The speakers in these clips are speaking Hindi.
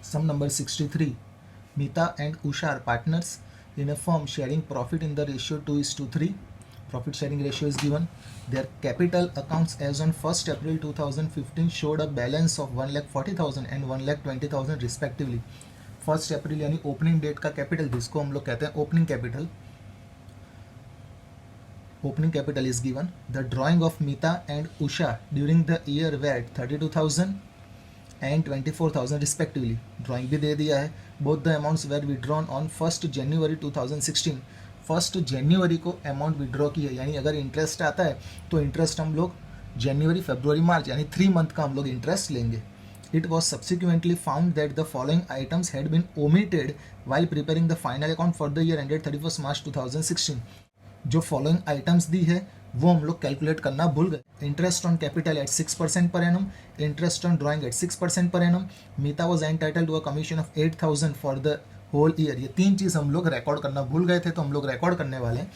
Sum number 63. Mita and Usha are partners in a firm sharing profit in the ratio 2:3. Profit sharing ratio is given. Their capital accounts as on 1st April 2015 showed a balance of 1,40,000 and 1,20,000 respectively. 1st April यानी ओपनिंग डेट का कैपिटल, जिसको हम लोग कहते हैं opening capital. Opening capital is given. The drawing of Mita and Usha during the year were 32,000 and 24,000 respectively. Drawing भी दे दिया है. Both the amounts were withdrawn on 1st January 2016. 1st January को अमाउंट विड्रॉ की है, यानी अगर इंटरेस्ट आता है तो इंटरेस्ट हम लोग जनवरी, फरवरी, मार्च यानी 3 मंथ का हम लोग इंटरेस्ट लेंगे. It was subsequently found that the following items had been omitted while preparing the final account for the year ended 31st March 2016. जो फॉलोइंग आइटम्स दी है वो हम लोग कैलकुलेट करना भूल गए. Interest on capital at 6% per annum, interest on drawing at 6% per annum. Meeta was entitled to a commission of 8,000 for the whole year. ये 3 चीज़ हम लोग रिकॉर्ड करना भूल गए थे, तो हम लोग रिकॉर्ड करने वाले हैं.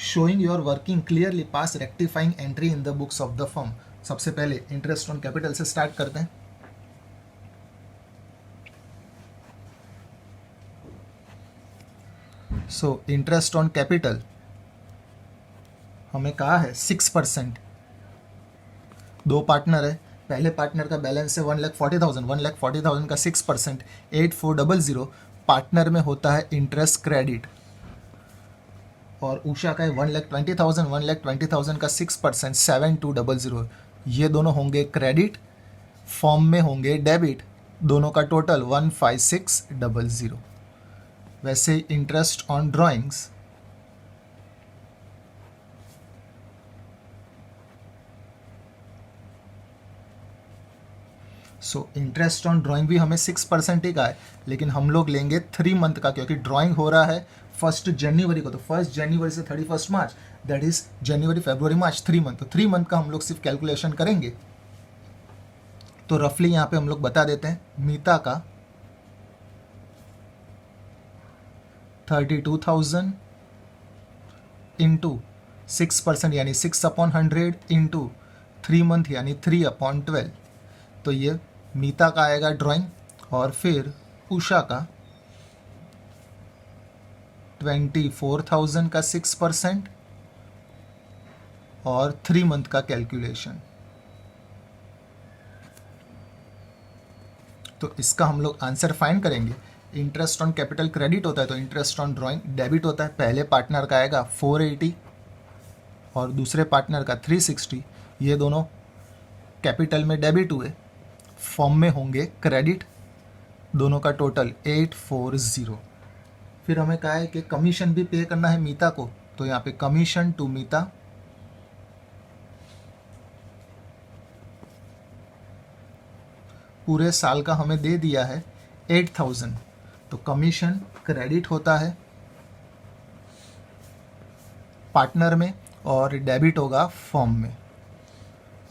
Showing your working clearly pass rectifying entry in the books of the firm. सबसे पहले इंटरेस्ट ऑन कैपिटल से स्टार्ट करते हैं. सो इंटरेस्ट ऑन कैपिटल हमें कहा है 6%. 2 पार्टनर है. पहले पार्टनर का बैलेंस है 1,40,000. 1,40,000 का 6% 8,400. पार्टनर में होता है इंटरेस्ट क्रेडिट. और उषा का है 1,20,000. 1,20,000 का 6% 7,200. ये दोनों होंगे क्रेडिट, फॉर्म में होंगे डेबिट. दोनों का टोटल 1,56,00. वैसे interest on drawings interest on drawing भी हमें 6% ही का है, लेकिन हम लोग लेंगे 3 मंथ का, क्योंकि ड्राइंग हो रहा है 1 जनवरी को. तो 1 जनवरी से 31 मार्च, दैट इज जनवरी, फरवरी, मार्च, 3 मंथ. तो 3 मंथ का हम लोग सिर्फ कैलकुलेशन करेंगे. तो रफली यहाँ पे हम लोग बता देते हैं. मीता का 32,000 इंटू 6% यानी 6/100 इंटू 3 मंथ यानी 3/12. तो ये मीता का आएगा ड्राइंग. और फिर उषा का 24,000 का 6% और 3 मंथ का कैलकुलेशन. तो इसका हम लोग आंसर फाइंड करेंगे. इंटरेस्ट ऑन कैपिटल क्रेडिट होता है, तो इंटरेस्ट ऑन ड्राइंग डेबिट होता है. पहले पार्टनर का आएगा 480 और दूसरे पार्टनर का 360. ये दोनों कैपिटल में डेबिट हुए, फॉर्म में होंगे क्रेडिट. दोनों का टोटल 840. फिर हमें कहा है कि कमीशन भी पे करना है मीता को, तो यहाँ पे कमीशन टू मीता पूरे साल का हमें दे दिया है 8,000. तो कमीशन क्रेडिट होता है पार्टनर में और डेबिट होगा फॉर्म में.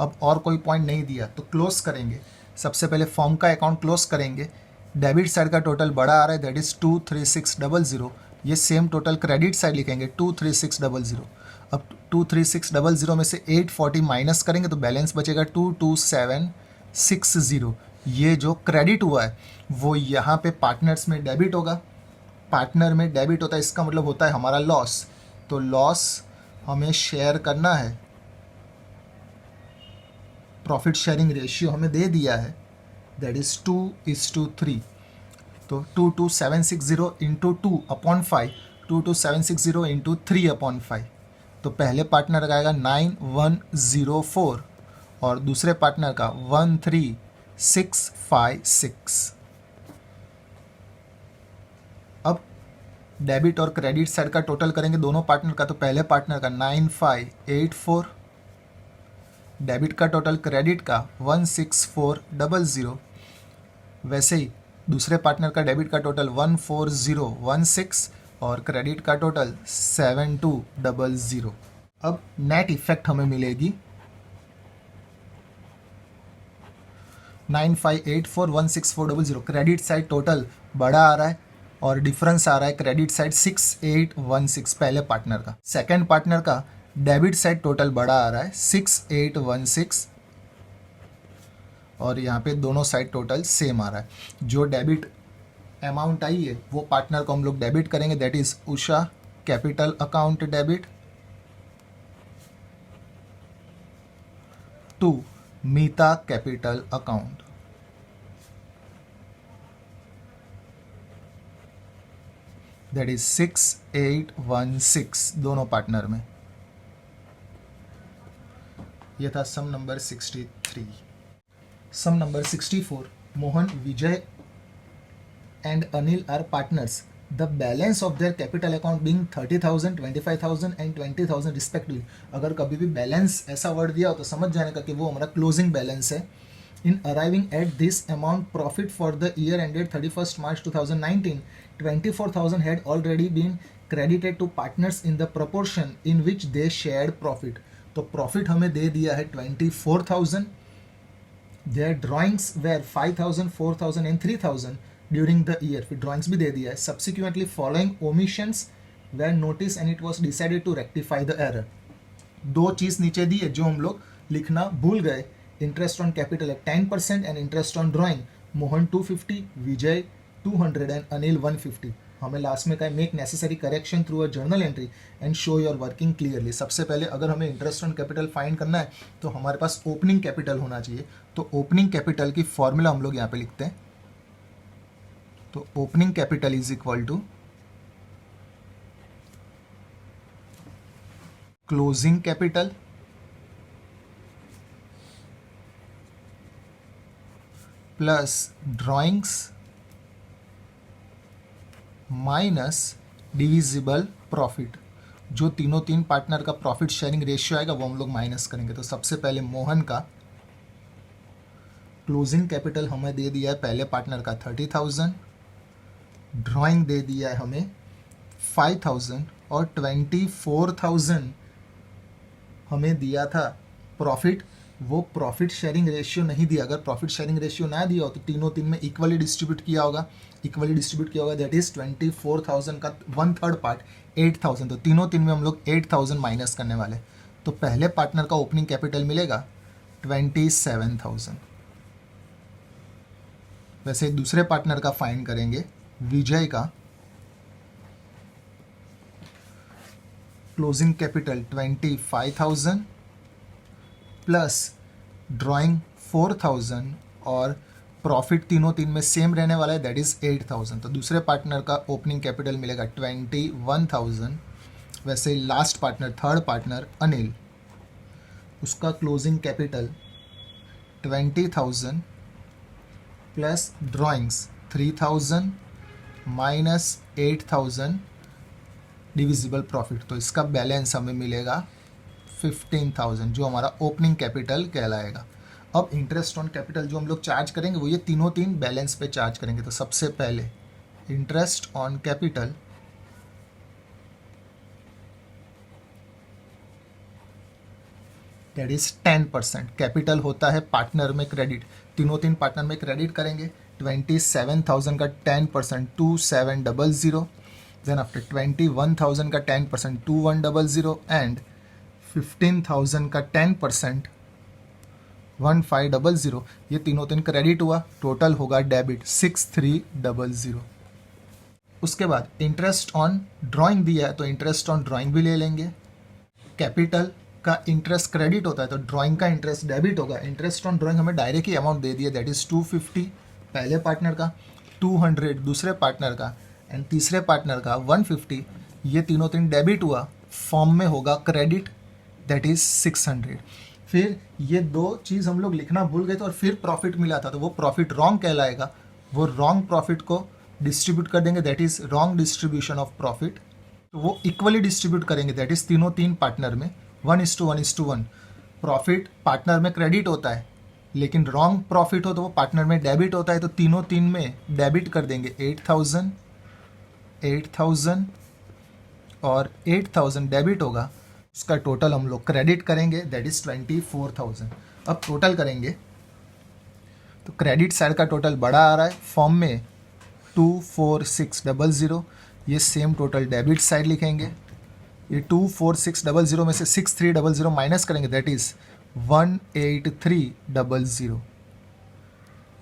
अब और कोई पॉइंट नहीं दिया तो क्लोज करेंगे. सबसे पहले फॉर्म का अकाउंट क्लोज करेंगे. डेबिट साइड का टोटल बड़ा आ रहा है, दैट इज 23600. ये सेम टोटल क्रेडिट साइड लिखेंगे 23600. अब 23600 में से 840 माइनस करेंगे तो बैलेंस बचेगा 22760. ये जो क्रेडिट हुआ है वो यहाँ पे पार्टनर्स में डेबिट होगा. पार्टनर में डेबिट होता है, इसका मतलब होता है हमारा लॉस. तो लॉस हमें शेयर करना है. प्रॉफिट शेयरिंग रेशियो हमें दे दिया है, दैट इज 2:3. तो 22760 इंटू 2/5, 22760 इंटू 3/5. तो पहले पार्टनर का आएगा 9104 और दूसरे पार्टनर का 13656. अब डेबिट और क्रेडिट साइड का टोटल करेंगे दोनों पार्टनर का. तो पहले पार्टनर का 9584, डेबिट का टोटल क्रेडिट का 16400. वैसे ही दूसरे पार्टनर का डेबिट का टोटल 14016 और क्रेडिट का टोटल 7200. अब नेट इफेक्ट हमें मिलेगी 9584 क्रेडिट साइड टोटल बड़ा आ रहा है और डिफरेंस आ रहा है क्रेडिट साइड 6816 पहले पार्टनर का. सेकेंड पार्टनर का डेबिट साइड टोटल बड़ा आ रहा है 6816 और यहाँ पे दोनों साइड टोटल सेम आ रहा है। जो डेबिट अमाउंट आई है वो पार्टनर को हम लोग डेबिट करेंगे, that is Usha capital account debit to Meeta capital account. That is 6816 दोनों पार्टनर में। ये था sum number 63। Sum number 64, Mohan, Vijay and Anil are partners. The balance of their capital account being 30,000, 25,000 and 20,000 respectively. अगर कभी भी बैलेंस ऐसा वर्ड दिया हो तो समझ जाने का कि वो हमारा क्लोजिंग बैलेंस है। In arriving at this amount, profit for the year ended 31st March 2019, 24,000 had already been credited to partners in the proportion in which they shared profit. तो प्रॉफिट हमें दे दिया है 24,000. Their drawings were 5,000, 4,000 and 3,000 during the year. फिर ड्राइंग्स भी दे दिया है। Subsequently following omissions were notice and it was decided to rectify the error. दो चीज़ नीचे दी है जो हम लोग लिखना भूल गए। इंटरेस्ट ऑन कैपिटल है 10% and interest on drawing Mohan 250, Vijay 200 and Anil 150। हमें लास्ट में कहा make necessary correction through a journal entry and show your working clearly. सबसे पहले अगर हमें इंटरेस्ट ऑन कैपिटल फाइंड करना है तो हमारे पास ओपनिंग कैपिटल होना चाहिए। तो ओपनिंग कैपिटल की फॉर्मूला हम लोग यहाँ पे लिखते हैं। तो opening capital is equal to closing capital plus drawings minus divisible profit. जो तीनों तीन पार्टनर का प्रॉफिट शेयरिंग रेशियो आएगा वो हम लोग माइनस करेंगे। तो सबसे पहले मोहन का क्लोजिंग कैपिटल हमें दे दिया है पहले पार्टनर का 30,000, ड्राइंग दे दिया है हमें 5,000 और 24,000 हमें दिया था प्रॉफिट। वो प्रॉफिट शेयरिंग रेशियो नहीं दिया। अगर प्रॉफिट शेयरिंग रेशियो ना दिया हो तो तीनों तीन में इक्वली डिस्ट्रीब्यूट किया होगा। दैट इज 24,000 का 1/3 पार्ट 8,000। तो तीनों तीन में हम लोग 8,000 माइनस करने वाले। तो पहले पार्टनर का ओपनिंग कैपिटल मिलेगा 27,000। वैसे दूसरे पार्टनर का फाइंड करेंगे। विजय का क्लोजिंग कैपिटल 25,000 प्लस ड्राइंग 4,000 और प्रॉफिट तीनों तीन में सेम रहने वाला है, दैट इज 8,000। तो दूसरे पार्टनर का ओपनिंग कैपिटल मिलेगा 21,000। वैसे last partner third partner Anil, उसका closing capital 20,000 plus drawings 3,000 minus 8,000 divisible profit. तो इसका बैलेंस हमें मिलेगा 15,000 जो हमारा ओपनिंग कैपिटल कहलाएगा। अब इंटरेस्ट ऑन कैपिटल जो हम लोग चार्ज करेंगे वो ये तीनों तीन बैलेंस पे चार्ज करेंगे। तो सबसे पहले interest on capital that is 10%। Capital होता है पार्टनर में क्रेडिट, तीनों तीन पार्टनर में क्रेडिट करेंगे। 27,000 का 10% 2700, देन आफ्टर 21,000 का 10% 2100 एंड 15,000 का 10% 1500। ये तीनों तीन क्रेडिट हुआ, टोटल होगा डेबिट 6300। उसके बाद इंटरेस्ट ऑन ड्राइंग दिया है तो इंटरेस्ट ऑन ड्राइंग भी ले लेंगे। कैपिटल का इंटरेस्ट क्रेडिट होता है तो ड्राइंग का इंटरेस्ट डेबिट होगा। इंटरेस्ट ऑन ड्राइंग हमें डायरेक्ट ही अमाउंट दे दिया, दैट इज 250 पहले पार्टनर का, 200 दूसरे पार्टनर का एंड तीसरे पार्टनर का 150। ये तीनों तीन डेबिट हुआ, फॉर्म में होगा क्रेडिट, दैट इज 600। फिर ये दो चीज़ हम लोग लिखना भूल गए थे और फिर प्रॉफिट मिला था तो वो प्रॉफिट रॉन्ग कहलाएगा। वो रॉन्ग प्रॉफिट को डिस्ट्रीब्यूट कर देंगे, that is wrong distribution of profit. तो वो इक्वली डिस्ट्रीब्यूट करेंगे, दैट इज तीनों तीन पार्टनर में 1:1:1। प्रॉफिट पार्टनर में क्रेडिट होता है लेकिन रॉन्ग प्रॉफिट हो तो वो पार्टनर में डेबिट होता है। तो तीनों तीन में डेबिट कर देंगे 8,000 और 8,000 डेबिट होगा। उसका टोटल हम लोग क्रेडिट करेंगे, दैट इज 24,000। अब टोटल करेंगे तो क्रेडिट साइड का टोटल बड़ा आ रहा है, फॉर्म में 24600। ये सेम टोटल डेबिट साइड लिखेंगे। ये 24600 में से 6300 माइनस करेंगे, दैट इज 18300।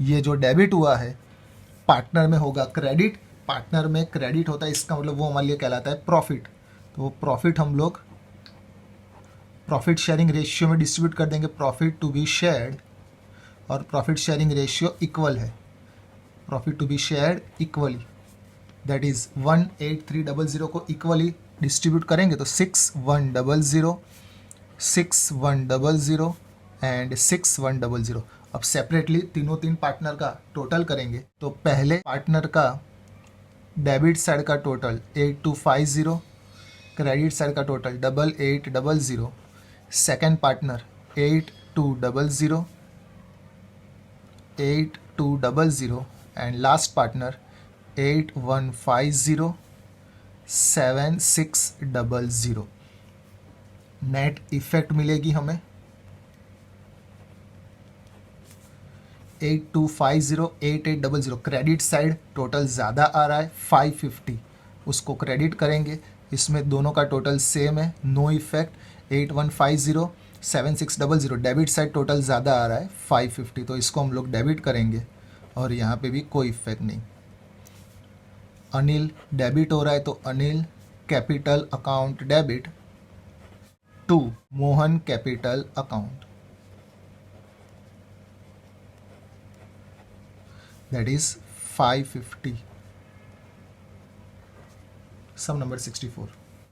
ये जो डेबिट हुआ है पार्टनर में होगा क्रेडिट, पार्टनर में क्रेडिट होता है, इसका मतलब वो हमारे लिए कहलाता है प्रॉफिट। तो वो प्रॉफिट हम लोग प्रॉफिट शेयरिंग रेशियो में डिस्ट्रीब्यूट कर देंगे, प्रॉफिट टू बी शेयर्ड, और प्रॉफिट शेयरिंग रेशियो इक्वल है, profit to be shared equally, that is 18300 को इक्वली डिस्ट्रीब्यूट करेंगे तो 6100, 6100 एंड 6100। अब सेपरेटली तीन पार्टनर का टोटल करेंगे तो पहले पार्टनर का डेबिट साइड का टोटल 8250, क्रेडिट साइड का total 8800, second partner 8200, 8200 and last partner 8150, 7600। Net effect मिलेगी हमें 8250, 8800। क्रेडिट साइड टोटल ज़्यादा आ रहा है 550, उसको क्रेडिट करेंगे, इसमें दोनों का टोटल सेम है, no effect. 8150, 7600, debit side total ज़्यादा आ रहा है 550, तो इसको हम लोग डेबिट करेंगे और यहाँ पे भी कोई इफेक्ट नहीं। अनिल डेबिट हो रहा है तो Anil capital account debit to Mohan capital account, that is 550. Sum number 64.